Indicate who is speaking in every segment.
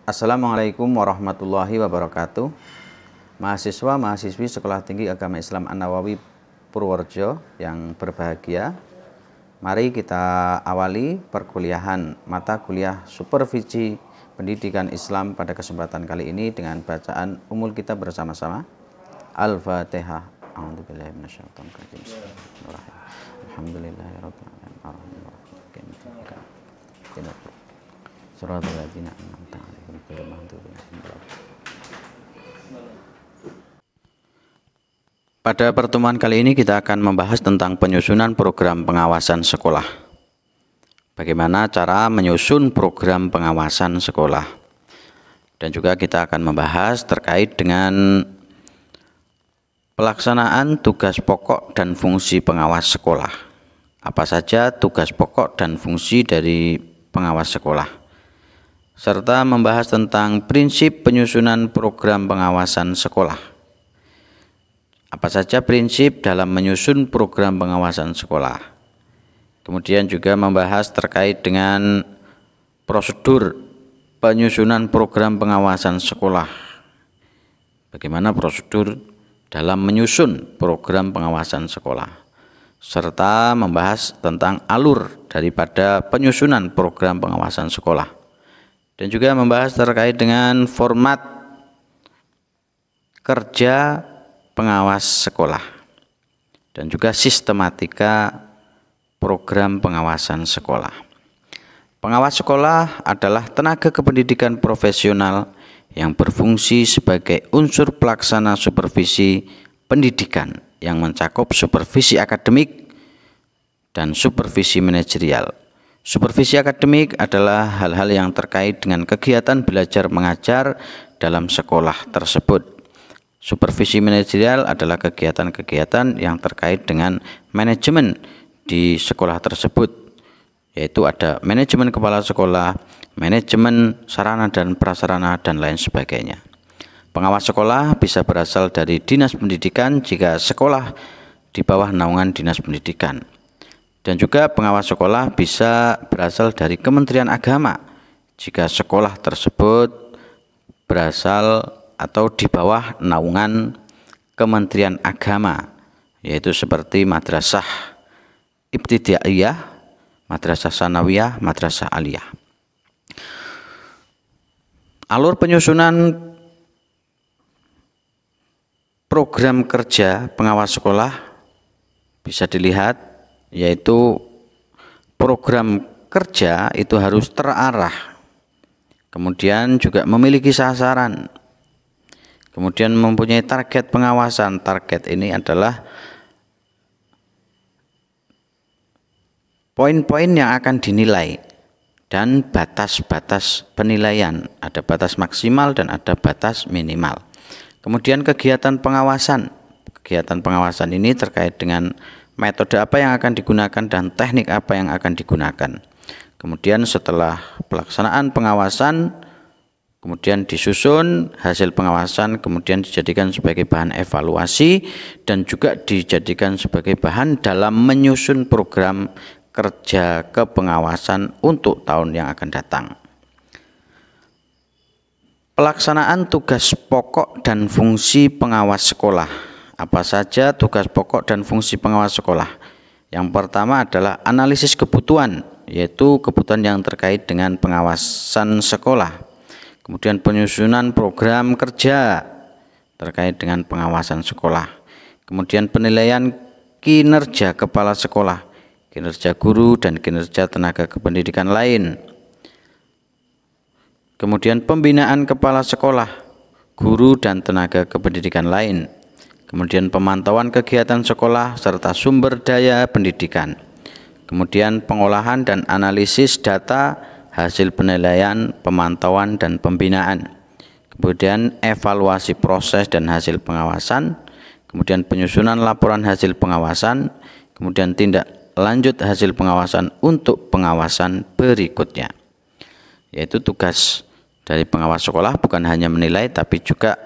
Speaker 1: Assalamualaikum warahmatullahi wabarakatuh. Mahasiswa mahasiswi Sekolah Tinggi Agama Islam An-Nawawi Purworejo yang berbahagia, mari kita awali perkuliahan mata kuliah Supervisi Pendidikan Islam pada kesempatan kali ini dengan bacaan umul kita bersama-sama. Al-Fatihah. A'udzubillahi minasyaitonir rajim. Bismillahirrahmanirrahim. Alhamdulillahirabbil alamin. Shiratal ladzina an'amta 'alaihim ghairil maghdubi 'alaihim waladdallin. Pada pertemuan kali ini kita akan membahas tentang penyusunan program pengawasan sekolah. Bagaimana cara menyusun program pengawasan sekolah. Dan juga kita akan membahas terkait dengan pelaksanaan tugas pokok dan fungsi pengawas sekolah. Apa saja tugas pokok dan fungsi dari pengawas sekolah, serta membahas tentang prinsip penyusunan program pengawasan sekolah. Apa saja prinsip dalam menyusun program pengawasan sekolah. Kemudian juga membahas terkait dengan prosedur penyusunan program pengawasan sekolah. Bagaimana prosedur dalam menyusun program pengawasan sekolah, serta membahas tentang alur daripada penyusunan program pengawasan sekolah. Dan juga membahas terkait dengan format kerja pengawas sekolah dan juga sistematika program pengawasan sekolah. Pengawas sekolah adalah tenaga kependidikan profesional yang berfungsi sebagai unsur pelaksana supervisi pendidikan yang mencakup supervisi akademik dan supervisi manajerial. Supervisi akademik adalah hal-hal yang terkait dengan kegiatan belajar mengajar dalam sekolah tersebut. Supervisi manajerial adalah kegiatan-kegiatan yang terkait dengan manajemen di sekolah tersebut, yaitu ada manajemen kepala sekolah, manajemen sarana dan prasarana, dan lain sebagainya. Pengawas sekolah bisa berasal dari dinas pendidikan jika sekolah di bawah naungan dinas pendidikan. Dan juga pengawas sekolah bisa berasal dari Kementerian Agama jika sekolah tersebut berasal atau di bawah naungan Kementerian Agama, yaitu seperti madrasah ibtidaiyah, madrasah sanawiyah, madrasah aliyah. Alur penyusunan program kerja pengawas sekolah bisa dilihat, yaitu program kerja itu harus terarah, kemudian juga memiliki sasaran, kemudian mempunyai target pengawasan. Target ini adalah poin-poin yang akan dinilai dan batas-batas penilaian, ada batas maksimal dan ada batas minimal. Kemudian kegiatan pengawasan ini terkait dengan metode apa yang akan digunakan dan teknik apa yang akan digunakan. Kemudian setelah pelaksanaan pengawasan, kemudian disusun hasil pengawasan, kemudian dijadikan sebagai bahan evaluasi dan juga dijadikan sebagai bahan dalam menyusun program kerja kepengawasan untuk tahun yang akan datang. Pelaksanaan tugas pokok dan fungsi pengawas sekolah. Apa saja tugas pokok dan fungsi pengawas sekolah? Yang pertama adalah analisis kebutuhan, yaitu kebutuhan yang terkait dengan pengawasan sekolah. Kemudian penyusunan program kerja terkait dengan pengawasan sekolah. Kemudian penilaian kinerja kepala sekolah, kinerja guru dan kinerja tenaga kependidikan lain. Kemudian pembinaan kepala sekolah, guru dan tenaga kependidikan lain. Kemudian pemantauan kegiatan sekolah serta sumber daya pendidikan. Kemudian pengolahan dan analisis data hasil penilaian, pemantauan dan pembinaan. Kemudian evaluasi proses dan hasil pengawasan. Kemudian penyusunan laporan hasil pengawasan. Kemudian tindak lanjut hasil pengawasan untuk pengawasan berikutnya. Yaitu tugas dari pengawas sekolah bukan hanya menilai tapi juga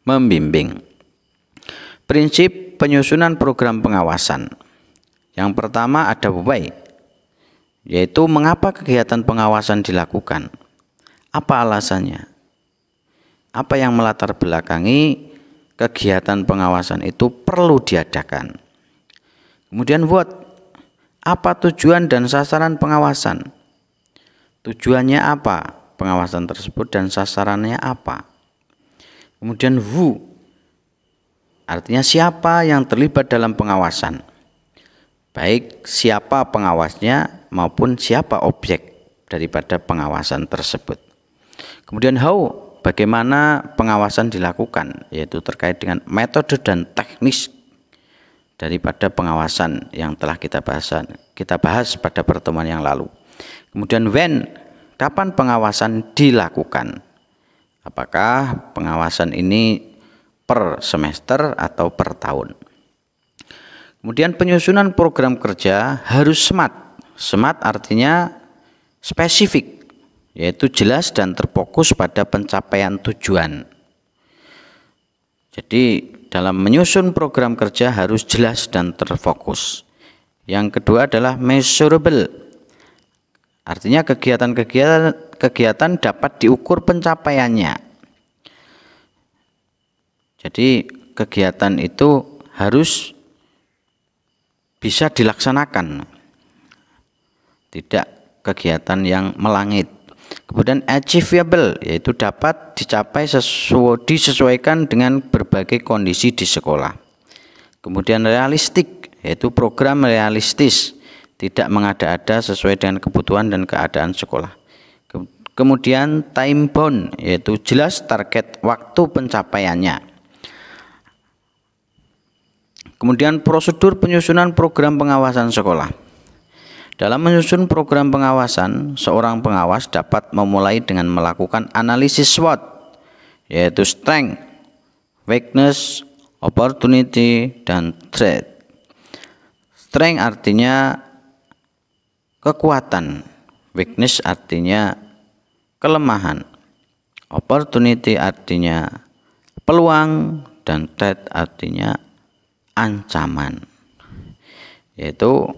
Speaker 1: membimbing. Prinsip penyusunan program pengawasan. Yang pertama ada why, yaitu mengapa kegiatan pengawasan dilakukan. Apa alasannya? Apa yang melatar belakangi kegiatan pengawasan itu perlu diadakan? Kemudian what? Apa tujuan dan sasaran pengawasan? Tujuannya apa pengawasan tersebut dan sasarannya apa? Kemudian who? Artinya siapa yang terlibat dalam pengawasan? Baik siapa pengawasnya maupun siapa objek daripada pengawasan tersebut. Kemudian how? Bagaimana pengawasan dilakukan, yaitu terkait dengan metode dan teknis daripada pengawasan yang telah kita bahas pada pertemuan yang lalu. Kemudian when? Kapan pengawasan dilakukan? Apakah pengawasan ini per semester atau per tahun? Kemudian penyusunan program kerja harus SMART. SMART artinya spesifik, yaitu jelas dan terfokus pada pencapaian tujuan. Jadi dalam menyusun program kerja harus jelas dan terfokus. Yang kedua adalah measurable. Artinya kegiatan dapat diukur pencapaiannya. Jadi kegiatan itu harus bisa dilaksanakan, tidak kegiatan yang melangit. Kemudian achievable, yaitu dapat dicapai disesuaikan dengan berbagai kondisi di sekolah. Kemudian realistik, yaitu program realistis, tidak mengada-ada sesuai dengan kebutuhan dan keadaan sekolah. Kemudian time bound, yaitu jelas target waktu pencapaiannya. Kemudian prosedur penyusunan program pengawasan sekolah. Dalam menyusun program pengawasan, seorang pengawas dapat memulai dengan melakukan analisis SWOT, yaitu strength, weakness, opportunity, dan threat. Strength artinya kekuatan, weakness artinya kelemahan, opportunity artinya peluang, dan threat artinya ancaman, yaitu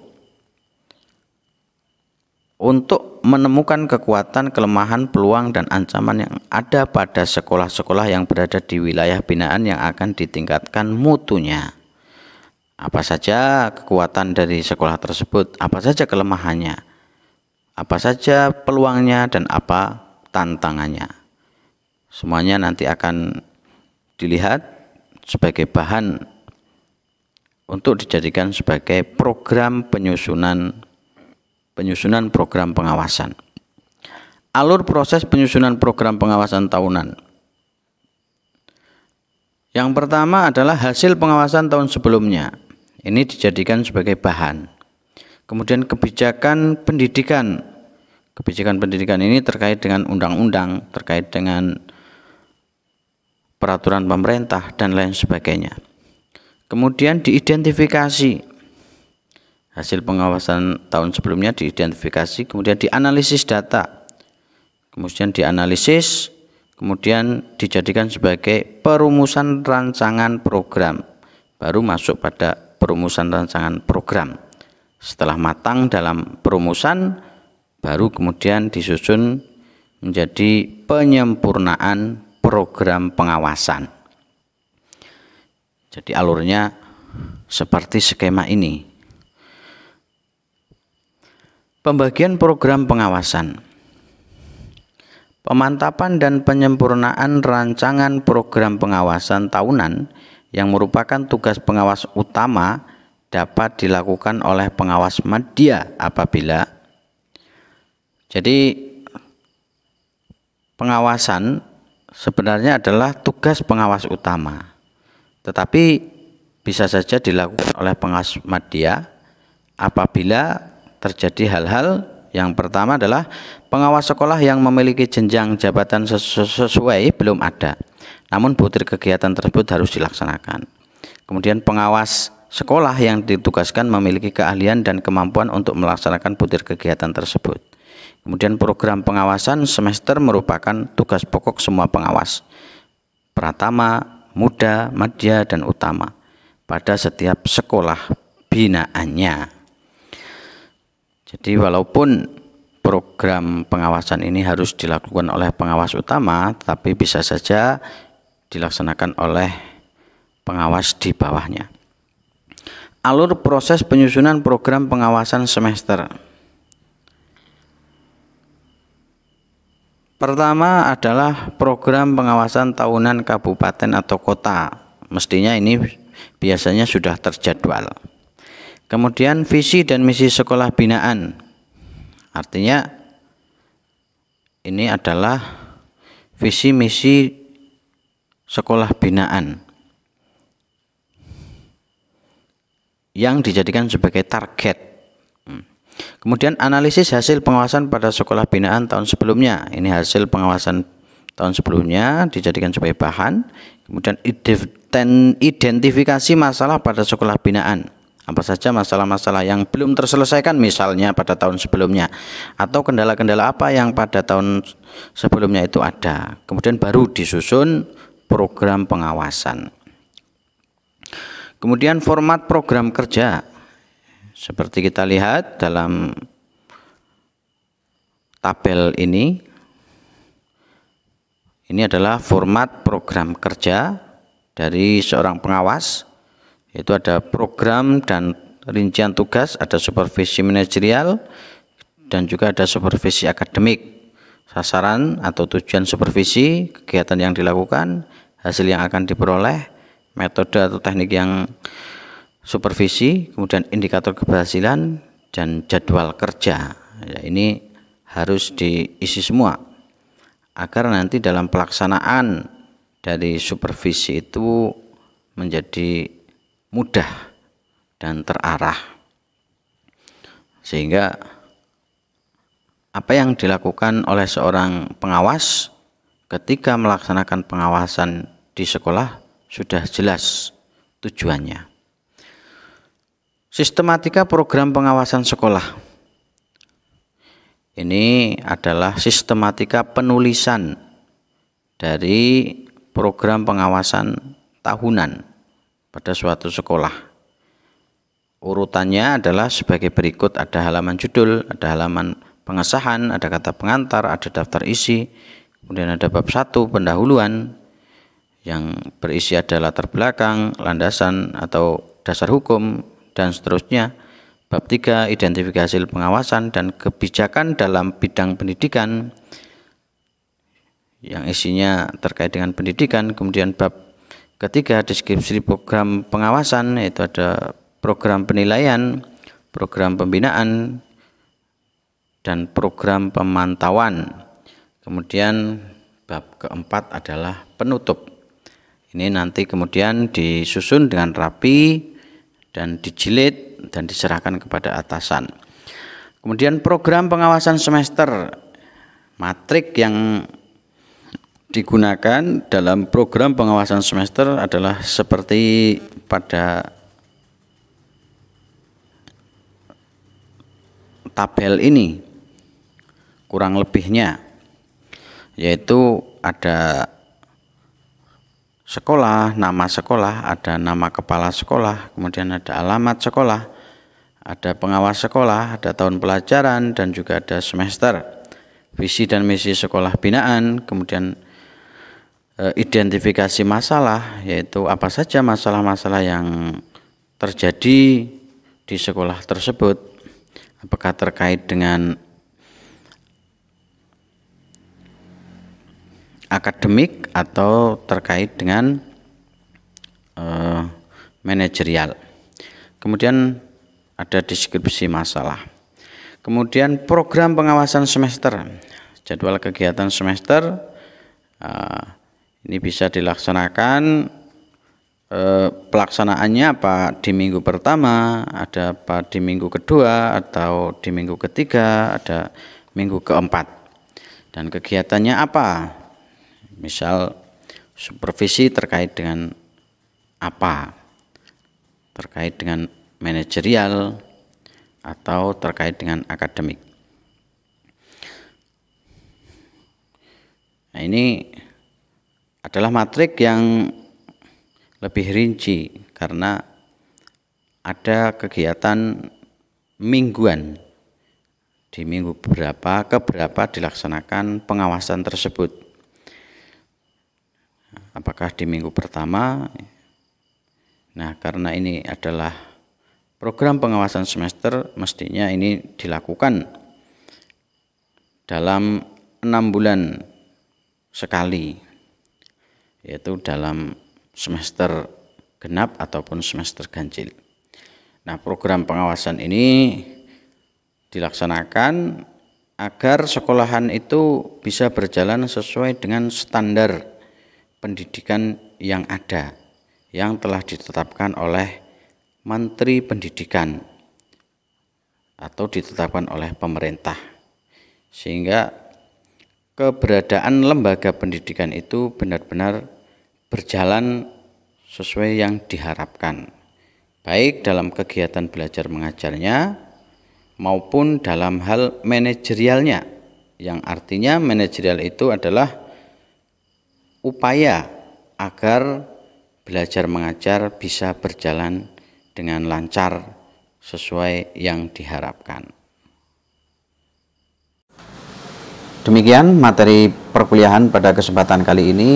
Speaker 1: untuk menemukan kekuatan, kelemahan, peluang, dan ancaman yang ada pada sekolah-sekolah yang berada di wilayah binaan yang akan ditingkatkan mutunya. Apa saja kekuatan dari sekolah tersebut, apa saja kelemahannya, apa saja peluangnya, dan apa tantangannya. Semuanya nanti akan dilihat sebagai bahan untuk dijadikan sebagai program penyusunan program pengawasan. Alur proses penyusunan program pengawasan tahunan. Yang pertama adalah hasil pengawasan tahun sebelumnya. Ini dijadikan sebagai bahan. Kemudian kebijakan pendidikan. Kebijakan pendidikan ini terkait dengan undang-undang, terkait dengan peraturan pemerintah dan lain sebagainya. Kemudian diidentifikasi. Hasil pengawasan tahun sebelumnya diidentifikasi, kemudian dianalisis data, kemudian dianalisis, kemudian dijadikan sebagai perumusan rancangan program, baru masuk pada perumusan rancangan program. Setelah matang dalam perumusan, baru kemudian disusun menjadi penyempurnaan program pengawasan. Jadi alurnya seperti skema ini. Pembagian program pengawasan. Pemantapan dan penyempurnaan rancangan program pengawasan tahunan yang merupakan tugas pengawas utama dapat dilakukan oleh pengawas madya apabila pengawasan sebenarnya adalah tugas pengawas utama, tetapi bisa saja dilakukan oleh pengawas madya apabila terjadi hal-hal. Yang pertama adalah pengawas sekolah yang memiliki jenjang jabatan sesuai belum ada, namun butir kegiatan tersebut harus dilaksanakan. Kemudian pengawas sekolah yang ditugaskan memiliki keahlian dan kemampuan untuk melaksanakan butir kegiatan tersebut. Kemudian program pengawasan semester merupakan tugas pokok semua pengawas, pratama, muda, madya, dan utama pada setiap sekolah binaannya. Jadi walaupun program pengawasan ini harus dilakukan oleh pengawas utama, tetapi bisa saja dilaksanakan oleh pengawas di bawahnya. Alur proses penyusunan program pengawasan semester. Pertama adalah program pengawasan tahunan kabupaten atau kota. Mestinya ini biasanya sudah terjadwal. Kemudian visi dan misi sekolah binaan. Artinya ini adalah visi misi sekolah binaan yang dijadikan sebagai target. Kemudian analisis hasil pengawasan pada sekolah binaan tahun sebelumnya. Ini hasil pengawasan tahun sebelumnya dijadikan sebagai bahan. Kemudian identifikasi masalah pada sekolah binaan. Apa saja masalah-masalah yang belum terselesaikan misalnya pada tahun sebelumnya, atau kendala-kendala apa yang pada tahun sebelumnya itu ada. Kemudian baru disusun program pengawasan. Kemudian format program kerja. Seperti kita lihat dalam tabel ini adalah format program kerja dari seorang pengawas, yaitu ada program dan rincian tugas, ada supervisi manajerial, dan juga ada supervisi akademik. Sasaran atau tujuan supervisi, kegiatan yang dilakukan, hasil yang akan diperoleh, metode atau teknik yang supervisi, kemudian indikator keberhasilan, dan jadwal kerja. Ya, ini harus diisi semua agar nanti dalam pelaksanaan dari supervisi itu menjadi mudah dan terarah, sehingga apa yang dilakukan oleh seorang pengawas ketika melaksanakan pengawasan di sekolah sudah jelas tujuannya. Sistematika program pengawasan sekolah. Ini adalah sistematika penulisan dari program pengawasan tahunan pada suatu sekolah. Urutannya adalah sebagai berikut: ada halaman judul, ada halaman pengesahan, ada kata pengantar, ada daftar isi, kemudian ada bab 1 pendahuluan yang berisi ada latar belakang, landasan atau dasar hukum, dan seterusnya. Bab 3 identifikasi hasil pengawasan dan kebijakan dalam bidang pendidikan yang isinya terkait dengan pendidikan. Kemudian bab ketiga deskripsi program pengawasan, yaitu ada program penilaian, program pembinaan, dan program pemantauan. Kemudian bab keempat adalah penutup. Ini nanti kemudian disusun dengan rapi dan dijilid dan diserahkan kepada atasan. Kemudian program pengawasan semester. Matrik yang digunakan dalam program pengawasan semester adalah seperti pada tabel ini kurang lebihnya, yaitu ada sekolah, nama sekolah, ada nama kepala sekolah, kemudian ada alamat sekolah, ada pengawas sekolah, ada tahun pelajaran, dan juga ada semester, visi dan misi sekolah binaan, kemudian identifikasi masalah, yaitu apa saja masalah-masalah yang terjadi di sekolah tersebut, apakah terkait dengan akademik atau terkait dengan manajerial. Kemudian ada deskripsi masalah. Kemudian program pengawasan semester, jadwal kegiatan semester. Ini bisa dilaksanakan, pelaksanaannya apa di minggu pertama, ada apa di minggu kedua, atau di minggu ketiga, ada minggu keempat, dan kegiatannya apa. Misal supervisi terkait dengan apa, terkait dengan manajerial atau terkait dengan akademik. Nah, ini adalah matrik yang lebih rinci karena ada kegiatan mingguan di minggu keberapa dilaksanakan pengawasan tersebut. Apakah di minggu pertama? Nah, karena ini adalah program pengawasan semester, mestinya ini dilakukan dalam 6 bulan sekali, yaitu dalam semester genap ataupun semester ganjil. Nah, program pengawasan ini dilaksanakan agar sekolahan itu bisa berjalan sesuai dengan standar pendidikan yang ada, yang telah ditetapkan oleh Menteri Pendidikan atau ditetapkan oleh pemerintah, sehingga keberadaan lembaga pendidikan itu benar-benar berjalan sesuai yang diharapkan, baik dalam kegiatan belajar mengajarnya maupun dalam hal manajerialnya, yang artinya manajerial itu adalah upaya agar belajar mengajar bisa berjalan dengan lancar sesuai yang diharapkan. Demikian materi perkuliahan pada kesempatan kali ini.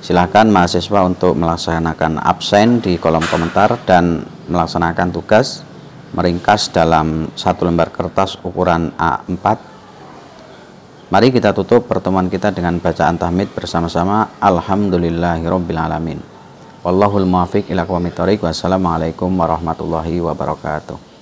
Speaker 1: Silakan mahasiswa untuk melaksanakan absen di kolom komentar dan melaksanakan tugas meringkas dalam 1 lembar kertas ukuran A4. Mari kita tutup pertemuan kita dengan bacaan tahmid bersama-sama. Alhamdulillahirabbil alamin. Wallahul muwaffiq ila aqwamit thoriq. Wassalamualaikum warahmatullahi wabarakatuh.